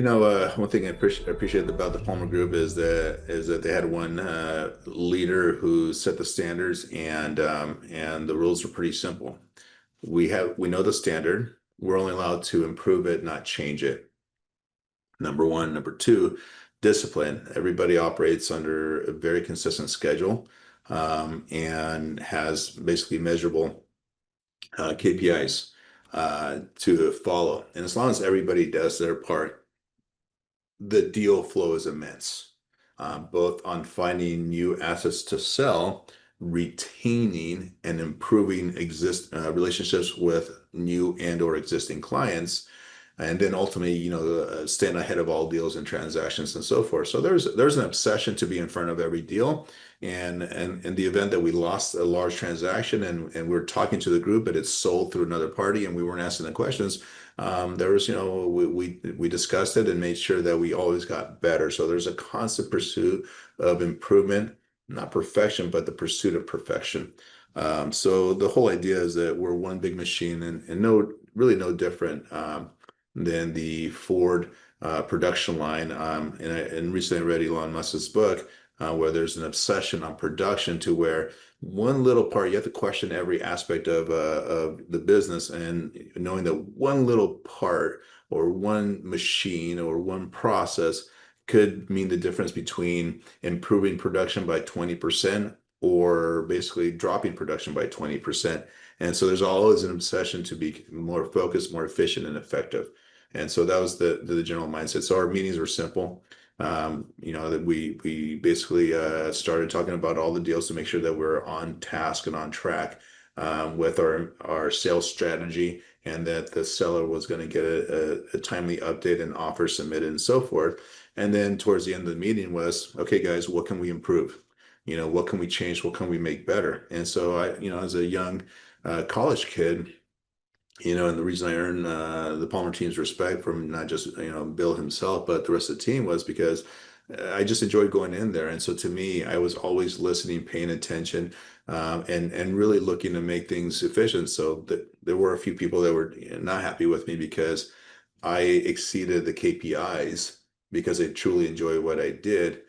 One thing I appreciate about the Palmer Group is that they had one leader who set the standards, and the rules are pretty simple. We know the standard. We're only allowed to improve it, not change it. Number one. Number two, discipline. Everybody operates under a very consistent schedule, and has basically measurable KPIs to follow. And as long as everybody does their part, the deal flow is immense, both on finding new assets to sell, retaining and improving relationships with new and or existing clients, and then ultimately, staying ahead of all deals and transactions and so forth. So there's an obsession to be in front of every deal. And in the event that we lost a large transaction and we're talking to the group, but it's sold through another party and we weren't asking the questions, there was, we discussed it and made sure that we always got better. So there's a constant pursuit of improvement, not perfection, but the pursuit of perfection. So the whole idea is that we're one big machine, and really no different than the Ford production line. And recently I read Elon Musk's book, where there's an obsession on production to where one little part, you have to question every aspect of the business, and knowing that one little part or one machine or one process could mean the difference between improving production by 20% or basically dropping production by 20%. And so there's always an obsession to be more focused, more efficient, and effective. And so that was the general mindset. So our meetings were simple. That we basically started talking about all the deals to make sure that we're on task and on track with our sales strategy, and that the seller was going to get a timely update and offer submitted and so forth. And then towards the end of the meeting was, okay, guys, what can we improve? What can we change? What can we make better? And so as a young college kid, and the reason I earned the Palmer team's respect from not just, Bill himself, but the rest of the team, was because I just enjoyed going in there. And so to me, I was always listening, paying attention, and really looking to make things efficient. So there were a few people that were not happy with me because I exceeded the KPIs because I truly enjoy what I did.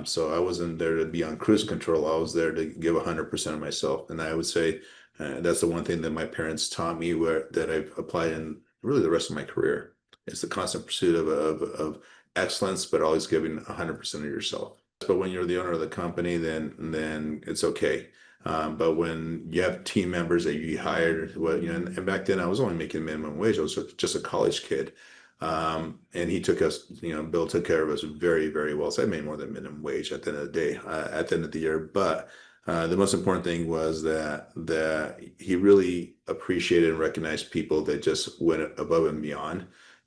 So I wasn't there to be on cruise control. I was there to give 100% of myself. And I would say that's the one thing that my parents taught me, that I've applied in really the rest of my career. It's the constant pursuit of excellence, but always giving 100% of yourself. But when you're the owner of the company, then it's okay. But when you have team members that you hired, well, and back then I was only making minimum wage. I was just a college kid. And he took us, Bill took care of us very, very well. So I made more than minimum wage at the end of the day, at the end of the year. But the most important thing was that he really appreciated and recognized people that just went above and beyond.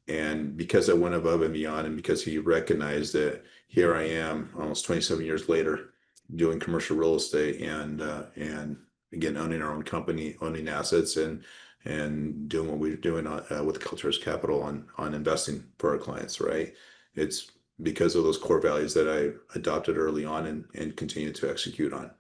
And because I went above and beyond, and because he recognized that, here I am almost 27 years later doing commercial real estate, and again, owning our own company, owning assets, and doing what we're doing with Calturas Capital on investing for our clients, right? It's because of those core values that I adopted early on and continue to execute on.